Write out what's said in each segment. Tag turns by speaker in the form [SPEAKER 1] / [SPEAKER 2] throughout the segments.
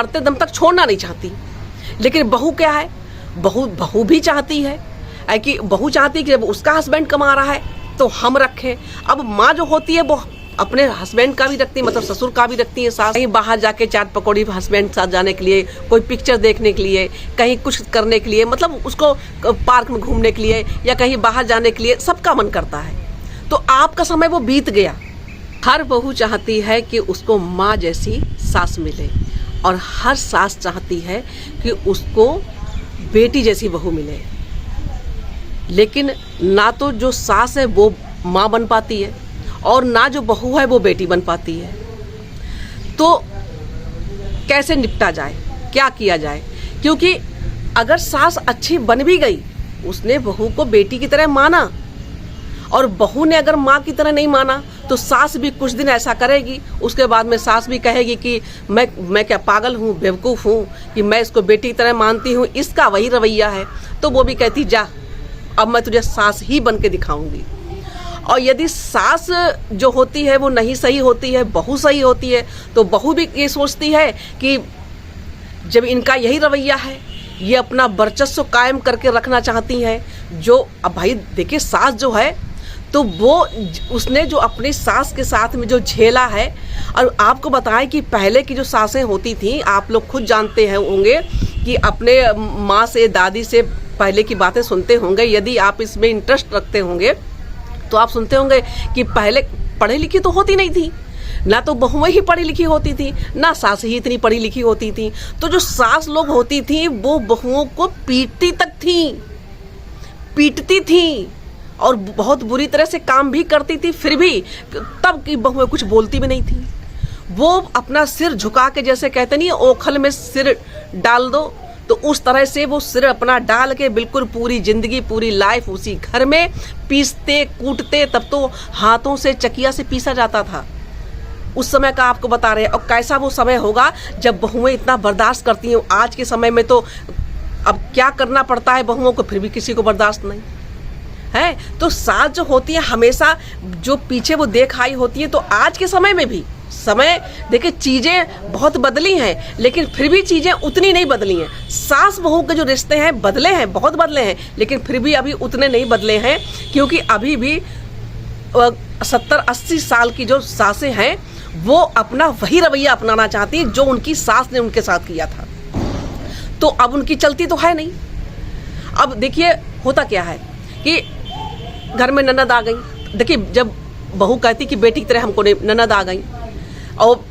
[SPEAKER 1] मरते दम तक छोड़ना नहीं चाहती। लेकिन बहू क्या है, बहू भी चाहती है कि बहू चाहती है कि जब उसका हस्बैंड कमा रहा है तो हम रखें। अब माँ जो होती है वो अपने हस्बैंड का भी रखती है, मतलब ससुर का भी रखती है। सास कहीं बाहर जाके चाट पकौड़ी हस्बैंड के साथ जाने के लिए, कोई पिक्चर देखने के लिए, कहीं कुछ करने के लिए, मतलब उसको पार्क में घूमने के लिए या कहीं बाहर जाने के लिए सबका मन करता है। तो आपका समय वो बीत गया। हर बहू चाहती है कि उसको माँ जैसी सास मिले और हर सास चाहती है कि उसको बेटी जैसी बहू मिले। लेकिन ना तो जो सास है वो माँ बन पाती है और ना जो बहू है वो बेटी बन पाती है। तो कैसे निपटा जाए, क्या किया जाए? क्योंकि अगर सास अच्छी बन भी गई, उसने बहू को बेटी की तरह माना, और बहू ने अगर माँ की तरह नहीं माना तो सास भी कुछ दिन ऐसा करेगी। उसके बाद में सास भी कहेगी कि मैं क्या पागल हूँ, बेवकूफ़ हूँ कि मैं इसको बेटी की तरह मानती हूँ, इसका वही रवैया है। तो वो भी कहती जा, अब मैं तुझे सास ही बन के दिखाऊंगी। और यदि सास जो होती है वो नहीं सही होती है, बहू सही होती है, तो बहू भी ये सोचती है कि जब इनका यही रवैया है, ये अपना वर्चस्व कायम करके रखना चाहती हैं। जो अब भाई देखिए, सास जो है तो वो उसने जो अपनी सास के साथ में जो झेला है, और आपको बताएं कि पहले की जो सासें होती थी, आप लोग खुद जानते हैं होंगे कि अपने माँ से, दादी से पहले की बातें सुनते होंगे। यदि आप इसमें इंटरेस्ट रखते होंगे तो आप सुनते होंगे कि पहले पढ़ी लिखी तो होती नहीं थी, ना तो बहुएं ही पढ़ी लिखी होती थी, ना सास ही इतनी पढ़ी लिखी होती थी। तो जो सास लोग होती थी वो बहुओं को पीटती थी और बहुत बुरी तरह से काम भी करती थी। फिर भी तब की बहुएं कुछ बोलती भी नहीं थी। वो अपना सिर झुका के, जैसे कहते नहीं ओखल में सिर डाल दो, तो उस तरह से वो सिर अपना डाल के बिल्कुल पूरी जिंदगी, पूरी लाइफ उसी घर में पीसते कूटते। तब तो हाथों से, चकिया से पीसा जाता था। उस समय का आपको बता रहे हैं। और कैसा वो समय होगा जब बहुएं इतना बर्दाश्त करती हैं। आज के समय में तो अब क्या करना पड़ता है बहुओं को, फिर भी किसी को बर्दाश्त नहीं है। तो सास जो होती है हमेशा जो पीछे वो देख आई होती है। तो आज के समय में भी समय देखिए, चीज़ें बहुत बदली हैं, लेकिन फिर भी चीज़ें उतनी नहीं बदली हैं। सास बहू के जो रिश्ते हैं बदले हैं, बहुत बदले हैं, लेकिन फिर भी अभी उतने नहीं बदले हैं। क्योंकि अभी भी 70-80 साल की जो सासें हैं वो अपना वही रवैया अपनाना चाहती हैं जो उनकी सास ने उनके साथ किया था। तो अब उनकी चलती तो है नहीं। अब देखिए होता क्या है कि घर में ननद आ गई। देखिए, जब बहू कहती कि बेटी की तरह हमको ननद आ गई, और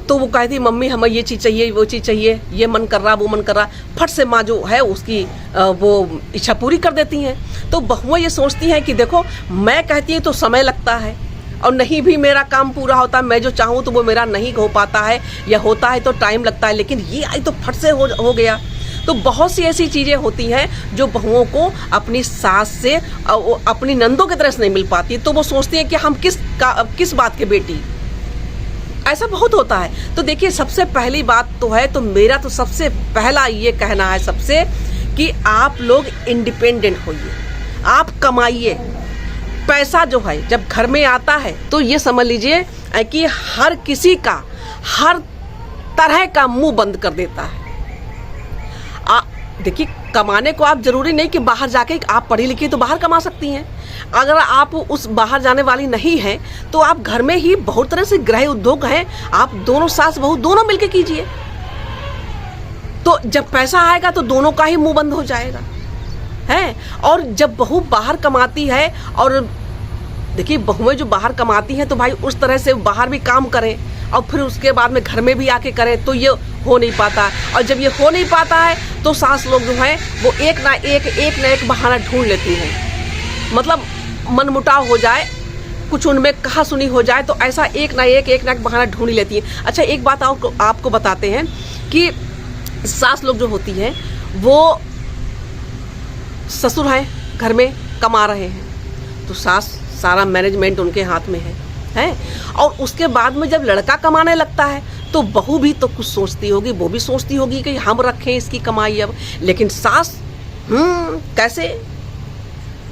[SPEAKER 1] तो वो कहती मम्मी हमें ये चीज़ चाहिए, वो चीज़ चाहिए, ये मन कर रहा, वो मन कर रहा, फट से माँ जो है उसकी वो इच्छा पूरी कर देती हैं। तो बहुएं ये सोचती हैं कि देखो, मैं कहती हूँ तो समय लगता है और नहीं भी मेरा काम पूरा होता, मैं जो चाहूँ तो वो मेरा नहीं हो पाता है, या होता है तो टाइम लगता है, लेकिन ये आई तो फट से हो गया। तो बहुत सी ऐसी चीज़ें होती हैं जो बहुओं को अपनी सास से, अपनी नंदों की तरह से नहीं मिल पाती। तो वो सोचती हैं कि हम किस बात के बेटी, ऐसा बहुत होता है। तो देखिए, सबसे पहली बात तो है, तो मेरा तो सबसे पहला ये कहना है सबसे कि आप लोग इंडिपेंडेंट होइए, आप कमाइए। पैसा जो है जब घर में आता है तो ये समझ लीजिए कि हर किसी का हर तरह का मुंह बंद कर देता है। देखिए, कमाने को आप जरूरी नहीं कि बाहर जाके, आप पढ़ी लिखी तो बाहर कमा सकती हैं। अगर आप उस बाहर जाने वाली नहीं हैं तो आप घर में ही बहुत तरह से गृह उद्योग हैं, आप दोनों सास बहू दोनों मिलके कीजिए। तो जब पैसा आएगा तो दोनों का ही मुंह बंद हो जाएगा है। और जब बहू बाहर कमाती है, और देखिए बहुएं जो बाहर कमाती हैं तो भाई उस तरह से बाहर भी काम करें और फिर उसके बाद में घर में भी आके करें, तो ये हो नहीं पाता। और जब ये हो नहीं पाता है तो सास लोग जो हैं वो एक ना एक बहाना ढूंढ लेती हैं। मतलब मनमुटाव हो जाए, कुछ उनमें कहा सुनी हो जाए, तो ऐसा एक ना एक बहाना ढूंढ लेती हैं। अच्छा, एक बात आपको बताते हैं कि सास लोग जो होती हैं वो ससुर हैं, घर में कमा रहे हैं, तो सास सारा मैनेजमेंट उनके हाथ में है। और उसके बाद में जब लड़का कमाने लगता है तो बहू भी तो कुछ सोचती होगी, वो भी सोचती होगी कि हम रखें इसकी कमाई अब। लेकिन सास कैसे,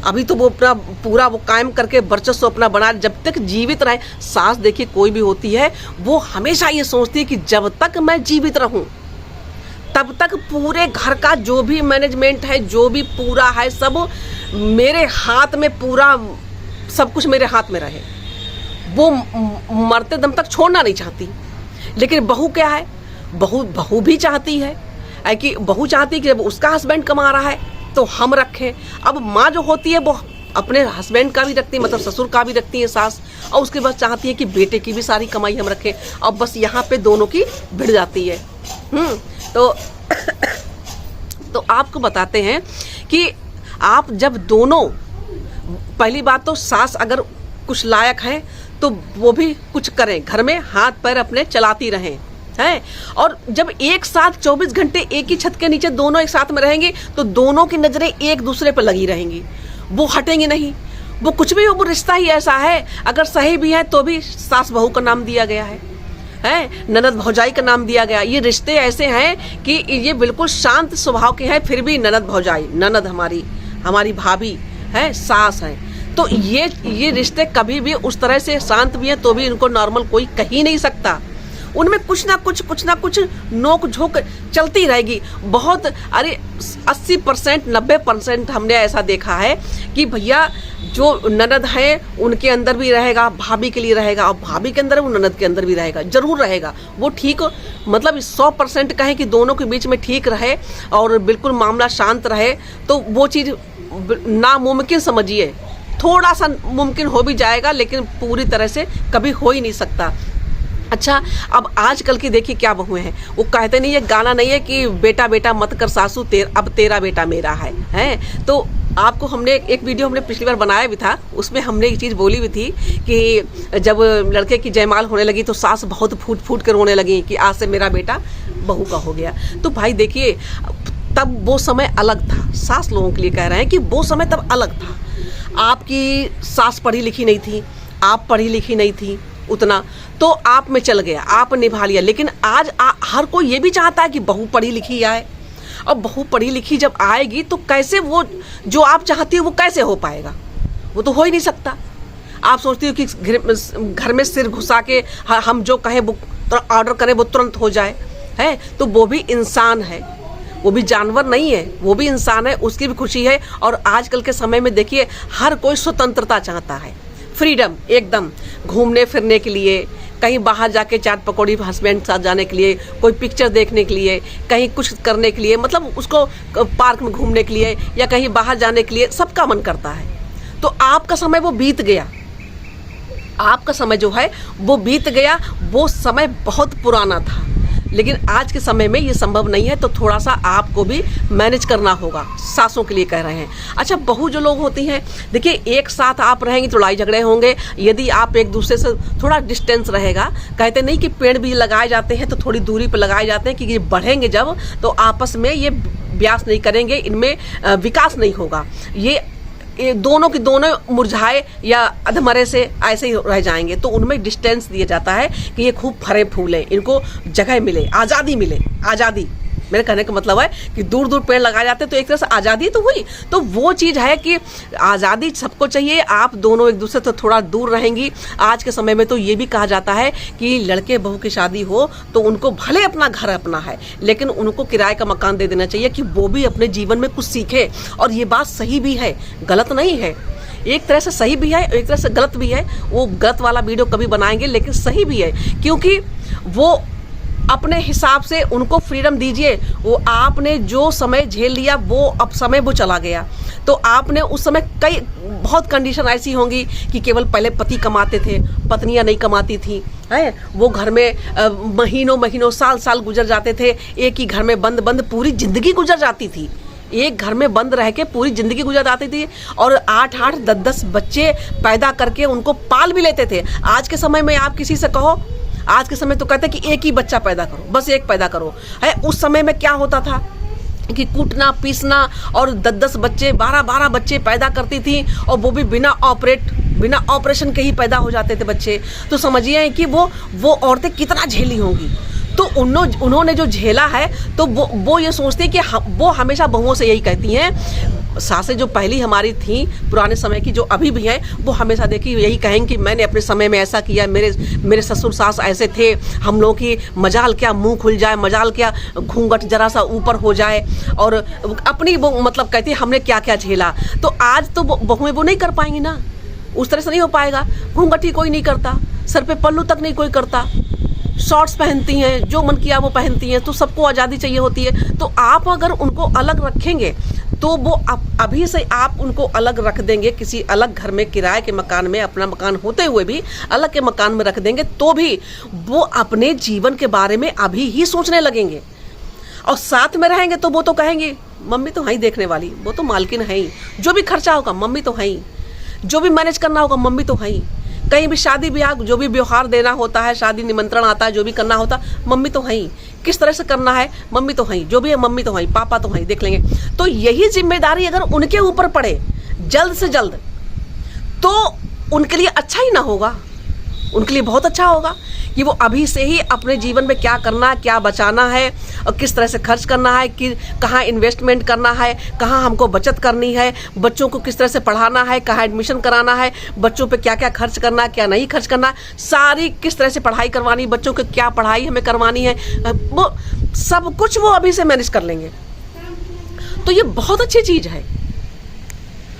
[SPEAKER 1] अभी तो वो अपना पूरा वो कायम करके वर्चस्व अपना बना, जब तक जीवित रहे। सास देखिए कोई भी होती है वो हमेशा ये सोचती है कि जब तक मैं जीवित रहूं तब तक पूरे घर का जो भी मैनेजमेंट है, जो भी पूरा है, सब मेरे हाथ में, पूरा सब कुछ मेरे हाथ में रहे। वो मरते दम तक छोड़ना नहीं चाहती। लेकिन बहू क्या है, बहू भी चाहती है कि बहू चाहती है कि जब उसका हस्बैंड कमा रहा है तो हम रखें। अब माँ जो होती है वो अपने हस्बैंड का भी रखती है, मतलब ससुर का भी रखती है सास, और उसके बाद चाहती है कि बेटे की भी सारी कमाई हम रखें। अब बस यहाँ पे दोनों की भिड़ जाती है। तो आपको बताते हैं कि आप जब दोनों, पहली बात तो सास अगर कुछ लायक है तो वो भी कुछ करें, घर में हाथ पैर अपने चलाती रहें, है। और जब एक साथ 24 घंटे एक ही छत के नीचे दोनों एक साथ में रहेंगे तो दोनों की नजरें एक दूसरे पर लगी रहेंगी, वो हटेंगी नहीं। वो कुछ भी हो, वो रिश्ता ही ऐसा है। अगर सही भी है तो भी सास बहू का नाम दिया गया है, ननद भौजाई का नाम दिया गया। ये रिश्ते ऐसे हैं कि ये बिल्कुल शांत स्वभाव के हैं, फिर भी ननद भौजाई, ननद हमारी भाभी है, सास है। तो ये रिश्ते कभी भी उस तरह से शांत भी हैं तो भी इनको नॉर्मल कोई कह ही नहीं सकता। उनमें कुछ ना कुछ नोक झोंक चलती रहेगी। बहुत, अरे 80% 90% हमने ऐसा देखा है कि भैया जो ननद है उनके अंदर भी रहेगा, भाभी के लिए रहेगा, और भाभी के अंदर वो ननद के अंदर भी रहेगा, जरूर रहेगा। वो ठीक, मतलब 100% कहें कि दोनों के बीच में ठीक रहे और बिल्कुल मामला शांत रहे तो वो चीज़ नामुमकिन समझिए। थोड़ा सा मुमकिन हो भी जाएगा लेकिन पूरी तरह से कभी हो ही नहीं सकता। अच्छा, अब आजकल की देखिए क्या बहुएं हैं, वो कहते नहीं, ये गाना नहीं है कि बेटा बेटा मत कर सासू अब तेरा बेटा मेरा है। तो आपको हमने एक वीडियो हमने पिछली बार बनाया भी था, उसमें हमने एक चीज़ बोली भी थी कि जब लड़के की जयमाल होने लगी तो सास बहुत फूट फूट कर रोने लगी कि आज से मेरा बेटा बहू का हो गया। तो भाई देखिए, तब वो समय अलग था। सास लोगों के लिए कह रहे हैं कि वो समय तब अलग था। आपकी सास पढ़ी लिखी नहीं थी, आप पढ़ी लिखी नहीं थी उतना, तो आप में चल गया, आप निभा लिया। लेकिन आज हर कोई ये भी चाहता है कि बहू पढ़ी लिखी आए, और बहू पढ़ी लिखी जब आएगी तो कैसे वो जो आप चाहती हो वो कैसे हो पाएगा? वो तो हो ही नहीं सकता। आप सोचती हो कि घर में सिर घुसा के हम जो कहें वो ऑर्डर करें वो तुरंत हो जाए, है। तो वो भी इंसान है, वो भी जानवर नहीं है, वो भी इंसान है, उसकी भी खुशी है। और आजकल के समय में देखिए हर कोई स्वतंत्रता चाहता है, फ्रीडम एकदम, घूमने फिरने के लिए, कहीं बाहर जाके चाट पकौड़ी हस्बैंड के साथ जाने के लिए, कोई पिक्चर देखने के लिए, कहीं कुछ करने के लिए, मतलब उसको पार्क में घूमने के लिए या कहीं बाहर जाने के लिए सबका मन करता है। तो आपका समय वो बीत गया, आपका समय जो है वो बीत गया। वो समय बहुत पुराना था, लेकिन आज के समय में ये संभव नहीं है। तो थोड़ा सा आपको भी मैनेज करना होगा, सासों के लिए कह रहे हैं। अच्छा, बहू जो लोग होती हैं, देखिए एक साथ आप रहेंगे तो लड़ाई झगड़े होंगे। यदि आप एक दूसरे से थोड़ा डिस्टेंस रहेगा, कहते नहीं कि पेड़ भी लगाए जाते हैं तो थोड़ी दूरी पर लगाए जाते हैं कि ये बढ़ेंगे जब तो आपस में ये ब्यास नहीं करेंगे, इनमें विकास नहीं होगा। ये दोनों के दोनों मुरझाए या अधमरे से ऐसे ही रह जाएंगे। तो उनमें डिस्टेंस दिया जाता है कि ये खूब फरे फूले, इनको जगह मिले, आज़ादी मिले। आज़ादी मेरे कहने का मतलब है कि दूर दूर पेड़ लगाए जाते हैं तो एक तरह से आज़ादी तो हुई। तो वो चीज़ है कि आज़ादी सबको चाहिए, आप दोनों एक दूसरे से थोड़ा दूर रहेंगी। आज के समय में तो ये भी कहा जाता है कि लड़के बहू की शादी हो तो उनको भले अपना घर अपना है लेकिन उनको किराए का मकान दे देना चाहिए कि वो भी अपने जीवन में कुछ सीखे। और ये बात सही भी है, गलत नहीं है। एक तरह से सही भी है, एक तरह से गलत भी है। वो गलत वाला वीडियो कभी बनाएंगे, लेकिन सही भी है क्योंकि वो अपने हिसाब से उनको फ्रीडम दीजिए। वो आपने जो समय झेल लिया वो अब समय वो चला गया। तो आपने उस समय कई बहुत कंडीशन ऐसी होंगी कि केवल पहले पति कमाते थे, पत्नियां नहीं कमाती थी, है। वो घर में महीनों महीनों साल साल गुजर जाते थे, एक ही घर में बंद बंद पूरी जिंदगी गुजर जाती थी। एक घर में बंद रह के पूरी जिंदगी गुजर जाती थी और 8-8 10-10 बच्चे पैदा करके उनको पाल भी लेते थे। आज के समय में आप किसी से कहो, आज के समय तो कहते हैं कि एक ही बच्चा पैदा करो, बस एक पैदा करो, है। उस समय में क्या होता था कि कूटना पीसना और 10-10 बच्चे 12-12 बच्चे पैदा करती थी और वो भी बिना ऑपरेशन के ही पैदा हो जाते थे बच्चे। तो समझिए कि वो औरतें कितना झेली होंगी। तो उन्होंने जो झेला है तो वो ये सोचते हैं कि वो हमेशा बहुओं से यही कहती हैं सासें जो पहली हमारी थी पुराने समय की, जो अभी भी हैं, वो हमेशा देखिए यही कहेंगे कि मैंने अपने समय में ऐसा किया, मेरे ससुर सास ऐसे थे, हम लोगों की मजाल क्या मुंह खुल जाए, मजाल क्या घूंघट जरा सा ऊपर हो जाए, और अपनी वो मतलब कहती है हमने क्या क्या झेला। तो आज तो बहुएं वो नहीं कर पाएंगी ना, उस तरह से नहीं हो पाएगा। घूंघट ही कोई नहीं करता, सर पे पल्लू तक नहीं कोई करता, शॉर्ट्स पहनती हैं, जो मन किया वो पहनती हैं, तो सबको आज़ादी चाहिए होती है। तो आप अगर उनको अलग रखेंगे तो वो अभी से आप उनको अलग रख देंगे किसी अलग घर में, किराए के मकान में, अपना मकान होते हुए भी अलग के मकान में रख देंगे, तो भी वो अपने जीवन के बारे में अभी ही सोचने लगेंगे। और साथ में रहेंगे तो वो तो कहेंगे मम्मी तो है ही देखने वाली, वो तो मालकिन है ही, जो भी खर्चा होगा मम्मी तो है ही, जो भी मैनेज करना होगा मम्मी तो है ही, कहीं भी शादी ब्याह जो भी व्यवहार देना होता है, शादी निमंत्रण आता है, जो भी करना होता मम्मी तो है ही, किस तरह से करना है मम्मी तो है ही, जो भी है मम्मी तो है ही, पापा तो है ही, देख लेंगे। तो यही जिम्मेदारी अगर उनके ऊपर पड़े जल्द से जल्द, तो उनके लिए अच्छा ही ना होगा, उनके लिए बहुत अच्छा होगा कि वो अभी से ही अपने जीवन में क्या करना है, क्या बचाना है, और किस तरह से खर्च करना है, कि कहाँ इन्वेस्टमेंट करना है, कहाँ हमको बचत करनी है, बच्चों को किस तरह से पढ़ाना है, कहाँ एडमिशन कराना है, बच्चों पे क्या क्या खर्च करना है, क्या नहीं खर्च करना है, सारी किस तरह से पढ़ाई करवानी, बच्चों को क्या पढ़ाई हमें करवानी है, वो सब कुछ वो अभी से मैनेज कर लेंगे। तो ये बहुत अच्छी चीज़ है।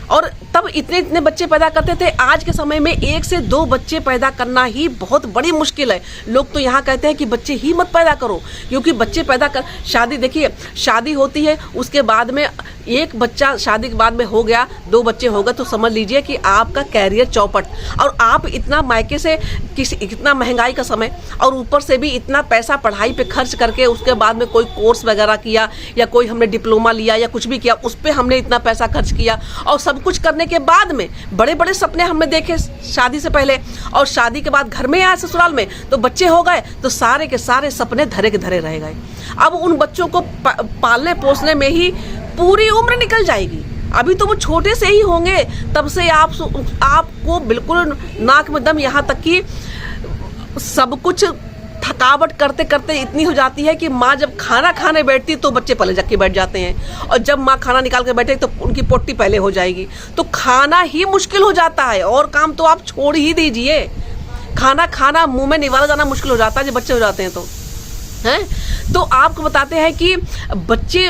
[SPEAKER 1] और तब इतने इतने बच्चे पैदा करते थे, आज के समय में 1 से 2 बच्चे पैदा करना ही बहुत बड़ी मुश्किल है। लोग तो यहाँ कहते हैं कि बच्चे ही मत पैदा करो, क्योंकि बच्चे पैदा कर, शादी देखिए, शादी होती है, उसके बाद में एक बच्चा शादी के बाद में हो गया, 2 बच्चे हो गए, तो समझ लीजिए कि आपका कैरियर चौपट। और आप इतना मायके से इतना महंगाई का समय, और ऊपर से भी इतना पैसा पढ़ाई पे खर्च करके, उसके बाद में कोई कोर्स वगैरह किया, या कोई हमने डिप्लोमा लिया, या कुछ भी किया, उस पर हमने इतना पैसा खर्च किया, और सब कुछ करने के बाद में बड़े बड़े सपने हमने देखे शादी से पहले, और शादी के बाद घर में आए ससुराल में तो बच्चे हो गए, तो सारे के सारे सपने धरे के धरे रह गए। अब उन बच्चों को पालने पोसने में ही पूरी उम्र निकल जाएगी। अभी तो वो छोटे से ही होंगे, तब से आपको बिल्कुल नाक में दम, यहाँ तक कि सब कुछ थकावट करते करते इतनी हो जाती है कि माँ जब खाना खाने बैठती तो बच्चे पहले जग के बैठ जाते हैं, और जब माँ खाना निकाल के बैठे तो उनकी पोटी पहले हो जाएगी। तो खाना ही मुश्किल हो जाता है, और काम तो आप छोड़ ही दीजिए, खाना मुंह में निवाला जाना मुश्किल हो जाता है जब बच्चे हो जाते हैं तो हैं। तो आपको बताते हैं कि बच्चे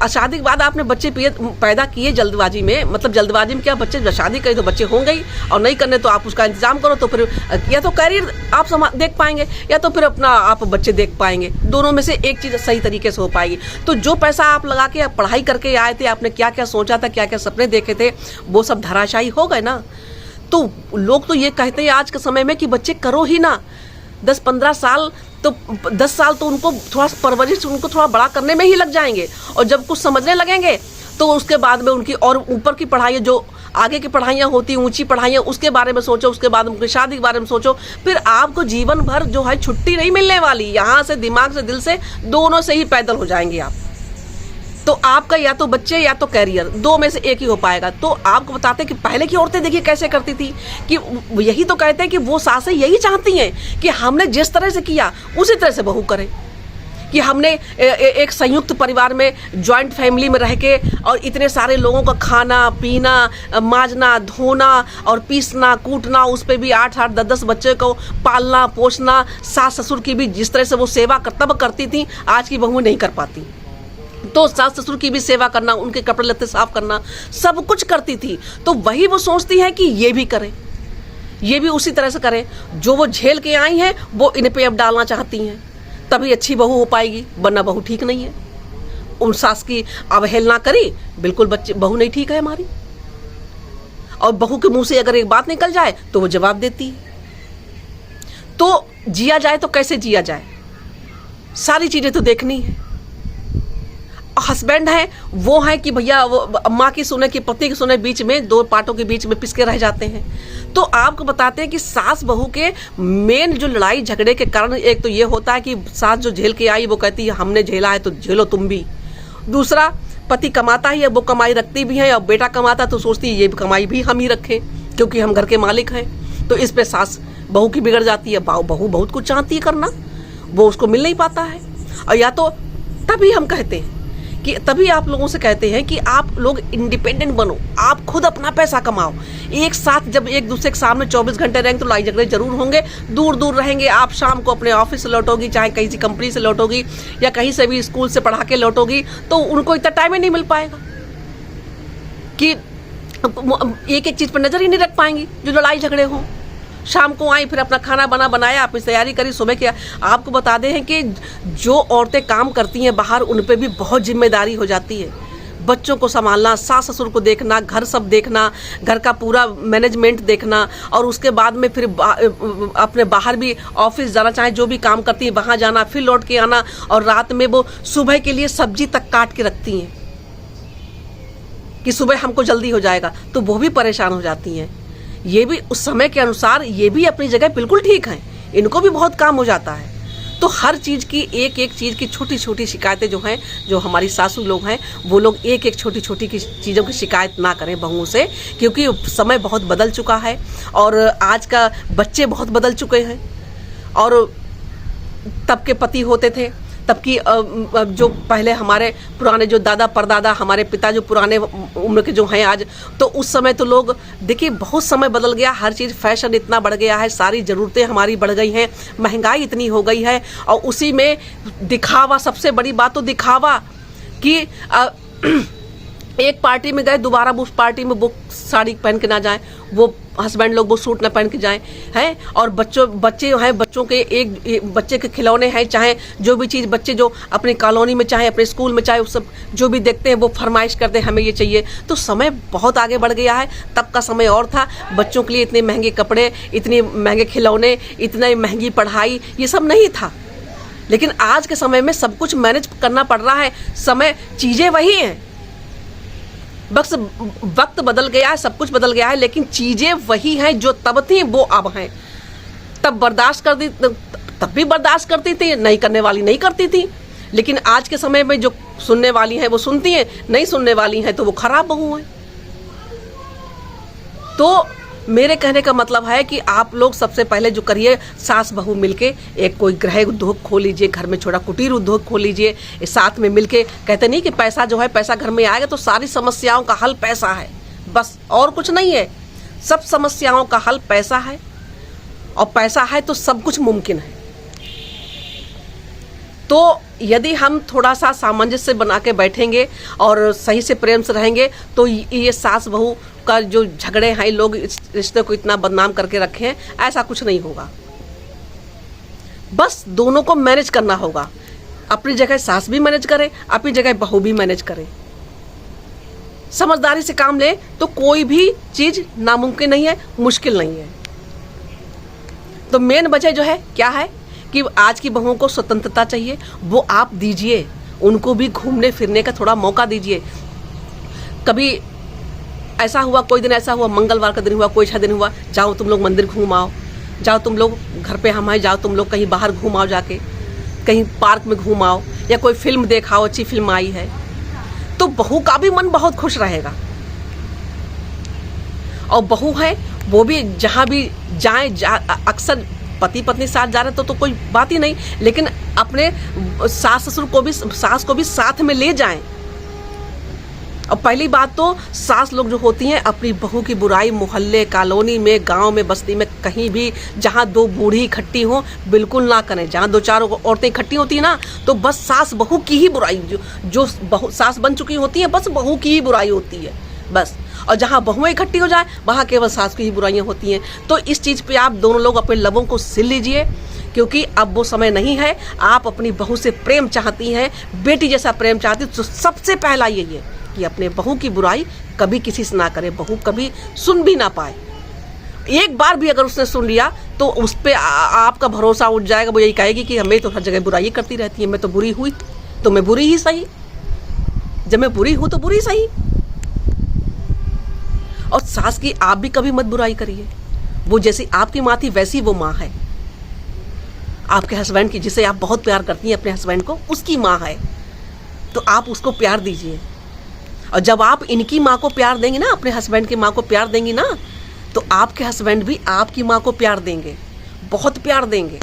[SPEAKER 1] शादी के बाद आपने बच्चे पैदा किए जल्दबाजी में, मतलब जल्दबाजी में क्या, बच्चे शादी करी तो बच्चे होंगे ही, और नहीं करने तो आप उसका इंतजाम करो, तो फिर या तो कैरियर आप देख पाएंगे, या तो फिर अपना आप बच्चे देख पाएंगे, दोनों में से एक चीज़ सही तरीके से हो पाएगी। तो जो पैसा आप लगा के पढ़ाई करके आए थे, आपने क्या क्या सोचा था, क्या क्या सपने देखे थे, वो सब धराशायी हो गए ना। तो लोग तो ये कहते हैं आज के समय में कि बच्चे करो ही ना, 10-15 साल तो 10 साल तो उनको थोड़ा परवरिश, उनको थोड़ा बड़ा करने में ही लग जाएंगे, और जब कुछ समझने लगेंगे तो उसके बाद में उनकी और ऊपर की पढ़ाई, जो आगे की पढ़ाइयाँ होती हैं, ऊंची पढ़ाइयाँ, उसके बारे में सोचो, उसके बाद उनकी शादी के बारे में सोचो। फिर आपको जीवन भर जो है छुट्टी नहीं मिलने वाली, यहाँ से दिमाग से, दिल से, दोनों से ही पैदल हो जाएंगे आप। तो आपका या तो बच्चे या तो कैरियर, 2 में से एक ही हो पाएगा। तो आपको बताते हैं कि पहले की औरतें देखिए कैसे करती थी, कि यही तो कहते हैं कि वो सासें यही चाहती हैं कि हमने जिस तरह से किया उसी तरह से बहू करे, कि हमने एक संयुक्त परिवार में, जॉइंट फैमिली में रह के, और इतने सारे लोगों का खाना पीना, माजना धोना और पीसना कूटना, उस पर भी 8-8 10-10 बच्चे को पालना पोसना, सास ससुर की भी जिस तरह से वो सेवा तब करती थी, आज की बहू नहीं कर पाती। तो सास ससुर की भी सेवा करना, उनके कपड़े लत्ते साफ करना, सब कुछ करती थी। तो वही वो सोचती है कि ये भी करें, ये भी उसी तरह से करें, जो वो झेल के आई हैं वो इन पे अब डालना चाहती हैं, तभी अच्छी बहू हो पाएगी, वरना बहू ठीक नहीं है। उन सास की अवहेलना करी, बिल्कुल बच्चे बहू नहीं ठीक है हमारी, और बहू के मुंह से अगर एक बात निकल जाए तो वो जवाब देती है। तो जिया जाए तो कैसे जिया जाए, सारी चीजें तो देखनी है। हस्बैंड है वो है कि भैया वो माँ की सुने कि पति की सुने, बीच में 2 पार्टों के बीच में पिसके रह जाते हैं। तो आपको बताते हैं कि सास बहू के मेन जो लड़ाई झगड़े के कारण, एक तो ये होता है कि सास जो झेल के आई वो कहती है हमने झेला है तो झेलो तुम भी। दूसरा, पति कमाता ही है, वो कमाई रखती भी है, और बेटा कमाता तो सोचती है ये कमाई भी हम ही रखें क्योंकि हम घर के मालिक हैं। तो इस पे सास बहू की बिगड़ जाती है। बहू बहुत कुछ चाहती है करना, वो उसको मिल नहीं पाता है। और या तो तभी हम कहते हैं कि तभी आप लोगों से कहते हैं कि आप लोग इंडिपेंडेंट बनो, आप खुद अपना पैसा कमाओ। एक साथ जब एक दूसरे के सामने 24 घंटे रहेंगे तो लड़ाई झगड़े जरूर होंगे, दूर दूर रहेंगे। आप शाम को अपने ऑफिस से लौटोगी, चाहे कहीं सी कंपनी से लौटोगी या कहीं से भी स्कूल से पढ़ा के लौटोगी, तो उनको इतना टाइम ही नहीं मिल पाएगा कि एक एक चीज़ पर नज़र ही नहीं रख पाएंगी जो लड़ाई झगड़े हों। शाम को आई, फिर अपना खाना बनाया, अपनी तैयारी करी, सुबह किया। आपको बता दें हैं कि जो औरतें काम करती हैं बाहर, उन पे भी बहुत जिम्मेदारी हो जाती है। बच्चों को संभालना, सास ससुर को देखना, घर सब देखना, घर का पूरा मैनेजमेंट देखना, और उसके बाद में फिर अपने बाहर भी ऑफिस जाना, चाहे जो भी काम करती है वहाँ जाना, फिर लौट के आना, और रात में वो सुबह के लिए सब्जी तक काट के रखती हैं कि सुबह हमको जल्दी हो जाएगा, तो वो भी परेशान हो जाती हैं। ये भी उस समय के अनुसार ये भी अपनी जगह बिल्कुल ठीक हैं, इनको भी बहुत काम हो जाता है। तो हर चीज़ की एक एक चीज़ की छोटी छोटी शिकायतें जो हैं, जो हमारी सासू लोग हैं, वो लोग एक एक छोटी छोटी की चीज़ों की शिकायत ना करें बहुओं से, क्योंकि समय बहुत बदल चुका है और आज का बच्चे बहुत बदल चुके हैं। और तब के पति होते थे, तब की जो पहले हमारे पुराने जो दादा परदादा, हमारे पिता जो पुराने उम्र के जो हैं आज, तो उस समय तो लोग देखिए बहुत समय बदल गया, हर चीज़ फैशन इतना बढ़ गया है, सारी ज़रूरतें हमारी बढ़ गई हैं, महंगाई इतनी हो गई है, और उसी में दिखावा, सबसे बड़ी बात तो दिखावा कि एक पार्टी में गए, दोबारा उस पार्टी में वो साड़ी पहन के ना जाएं, वो हस्बैंड लोग वो सूट ना पहन के जाएं, हैं। और बच्चे हैं, बच्चों के एक बच्चे के खिलौने हैं, चाहे जो भी चीज़ बच्चे जो अपनी कॉलोनी में, चाहे अपने स्कूल में, चाहे उस सब जो भी देखते हैं वो फरमाइश करते हैं हमें ये चाहिए। तो समय बहुत आगे बढ़ गया है, तब का समय और था, बच्चों के लिए इतने महंगे कपड़े, इतने महंगे खिलौने, इतनी महंगी पढ़ाई, ये सब नहीं था। लेकिन आज के समय में सब कुछ मैनेज करना पड़ रहा है, समय चीज़ें वही हैं, बस वक्त बदल गया है, सब कुछ बदल गया है, लेकिन चीज़ें वही हैं जो तब थी वो अब हैं। तब बर्दाश्त कर दी, तब भी बर्दाश्त करती थी, नहीं करने वाली नहीं करती थी। लेकिन आज के समय में जो सुनने वाली हैं वो सुनती हैं, नहीं सुनने वाली हैं तो वो खराब बहू हैं। तो मेरे कहने का मतलब है कि आप लोग सबसे पहले जो करिए, सास बहू मिलके एक कोई गृह उद्योग खोल लीजिए, घर में छोटा कुटीर उद्योग खोल लीजिए, साथ में मिलके। कहते नहीं कि पैसा जो है, पैसा घर में आएगा तो सारी समस्याओं का हल पैसा है, बस और कुछ नहीं है। सब समस्याओं का हल पैसा है, और पैसा है तो सब कुछ मुमकिन है। तो यदि हम थोड़ा सा सामंजस्य बना के बैठेंगे और सही से प्रेम से रहेंगे, तो ये सास बहू का जो झगड़े हैं, लोग इस रिश्ते को इतना बदनाम करके रखे हैं, ऐसा कुछ नहीं होगा। बस दोनों को मैनेज करना होगा, अपनी जगह सास भी मैनेज करे, अपनी जगह बहू भी मैनेज करे। समझदारी से काम ले तो कोई भी चीज़ नामुमकिन नहीं है, मुश्किल नहीं है। तो मेन वजह जो है क्या है कि आज की बहुओं को स्वतंत्रता चाहिए, वो आप दीजिए, उनको भी घूमने फिरने का थोड़ा मौका दीजिए। कभी ऐसा हुआ, कोई दिन ऐसा हुआ, मंगलवार का दिन हुआ, कोई अच्छा दिन हुआ, जाओ तुम लोग मंदिर घूम आओ, जाओ तुम लोग घर पे हम आए, जाओ तुम लोग कहीं बाहर घूम आओ, जाके कहीं पार्क में घूम आओ, या कोई फिल्म देखाओ, अच्छी फिल्म आई है, तो बहू का भी मन बहुत खुश रहेगा। और बहू है वो भी जहाँ भी जाए, अक्सर पति पत्नी साथ जा रहे तो कोई बात ही नहीं, लेकिन अपने सास ससुर को भी, सास को भी साथ में ले जाएं। और पहली बात तो सास लोग जो होती हैं, अपनी बहू की बुराई मोहल्ले, कॉलोनी में, गांव में, बस्ती में, कहीं भी जहां दो बूढ़ी इकट्ठी हो बिल्कुल ना करें। जहां दो चार औरतें इकट्ठी होती हैं ना, तो बस सास बहू की ही बुराई, जो बहू सास बन चुकी होती है, बस बहू की ही बुराई होती है बस। और जहाँ बहुएं इकट्ठी हो जाए वहाँ केवल सास की ही बुराइयाँ होती हैं। तो इस चीज़ पे आप दोनों लोग अपने लबों को सिल लीजिए, क्योंकि अब वो समय नहीं है। आप अपनी बहू से प्रेम चाहती हैं, बेटी जैसा प्रेम चाहती हैं, तो सबसे पहला यही है कि अपने बहू की बुराई कभी किसी से ना करे, बहू कभी सुन भी ना पाए। एक बार भी अगर उसने सुन लिया तो उस पर आपका भरोसा उठ जाएगा। वो यही कहेगी कि हमें तो हर जगह बुराई करती रहती है, मैं तो बुरी हुई तो मैं बुरी ही सही, जब मैं बुरी हूँ तो बुरी सही। और सास की आप भी कभी मत बुराई करिए, वो जैसी आपकी माँ थी वैसी वो माँ है। आपके हस्बैंड की, जिसे आप बहुत प्यार करती हैं अपने हस्बैंड को, उसकी माँ है, तो आप उसको प्यार दीजिए। और जब आप इनकी माँ को प्यार देंगी ना, अपने हस्बैंड की माँ को प्यार देंगी ना, तो आपके हस्बैंड भी आपकी माँ को प्यार देंगे, बहुत प्यार देंगे।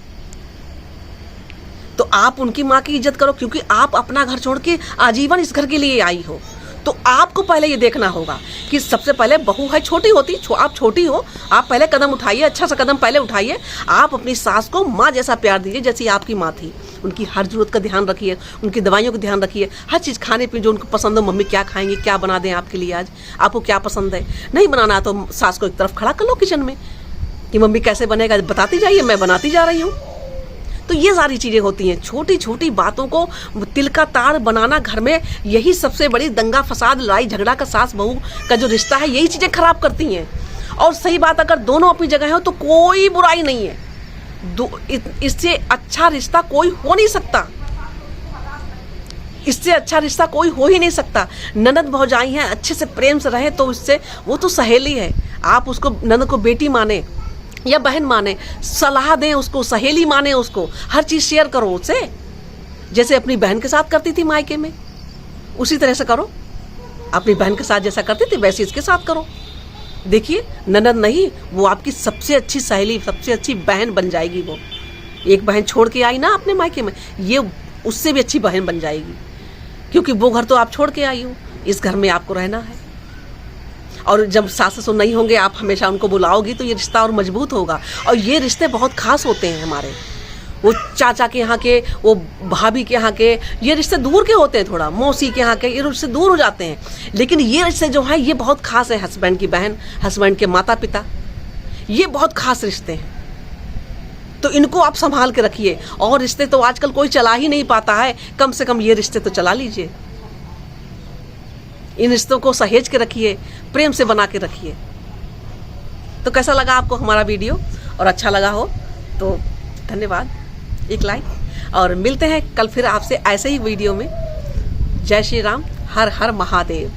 [SPEAKER 1] तो तो आप उनकी माँ की इज्जत करो, क्योंकि आप अपना घर छोड़ के आजीवन इस घर के लिए आई हो। तो आपको पहले ये देखना होगा कि सबसे पहले बहू है, छोटी होती आप छोटी हो, आप पहले कदम उठाइए, अच्छा सा कदम पहले उठाइए। आप अपनी सास को माँ जैसा प्यार दीजिए जैसी आपकी माँ थी। उनकी हर जरूरत का ध्यान रखिए, उनकी दवाइयों का ध्यान रखिए, हर चीज़ खाने पीने जो उनको पसंद हो, मम्मी क्या खाएंगे, क्या बना दें आपके लिए, आज आपको क्या पसंद है। नहीं बनाना तो सास को एक तरफ खड़ा कर लो किचन में कि मम्मी कैसे बनेगा, बताती जाइए, मैं बनाती जा रही हूँ। तो ये सारी चीज़ें होती हैं, छोटी छोटी बातों को तिल का ताड़ बनाना घर में, यही सबसे बड़ी दंगा फसाद लड़ाई झगड़ा का सास बहू का जो रिश्ता है, यही चीज़ें खराब करती हैं। और सही बात, अगर दोनों अपनी जगह हो तो कोई बुराई नहीं है, इससे अच्छा रिश्ता कोई हो नहीं सकता, इससे अच्छा रिश्ता कोई हो ही नहीं सकता। ननद भौजाई हैं, अच्छे से प्रेम से रहे तो इससे, वो तो सहेली है, आप उसको ननद को बेटी माने या बहन माने, सलाह दें उसको, सहेली माने उसको, हर चीज़ शेयर करो उससे, जैसे अपनी बहन के साथ करती थी मायके में, उसी तरह से करो। अपनी बहन के साथ जैसा करती थी वैसे इसके साथ करो। देखिए, ननद नहीं, वो आपकी सबसे अच्छी सहेली, सबसे अच्छी बहन बन जाएगी। वो एक बहन छोड़ के आई ना अपने मायके में, ये उससे भी अच्छी बहन बन जाएगी, क्योंकि वो घर तो आप छोड़ के आई हो, इस घर में आपको रहना है। और जब सास ससुर नहीं होंगे, आप हमेशा उनको बुलाओगी, तो ये रिश्ता और मजबूत होगा। और ये रिश्ते बहुत खास होते हैं हमारे, वो चाचा के यहाँ के, वो भाभी के यहाँ के, ये रिश्ते दूर के होते हैं, थोड़ा मौसी के यहाँ के, ये रिश्ते दूर हो जाते हैं। लेकिन ये रिश्ते जो हैं ये बहुत खास है, हस्बैंड की बहन, हस्बैंड के माता पिता, ये बहुत खास रिश्ते हैं। तो इनको आप संभाल के रखिए। और रिश्ते तो आजकल कोई चला ही नहीं पाता है, कम से कम ये रिश्ते तो चला लीजिए। इन रिश्तों को सहेज के रखिए, प्रेम से बना के रखिए। तो कैसा लगा आपको हमारा वीडियो, और अच्छा लगा हो तो धन्यवाद, एक लाइक, और मिलते हैं कल फिर आपसे ऐसे ही वीडियो में। जय श्री राम, हर हर महादेव।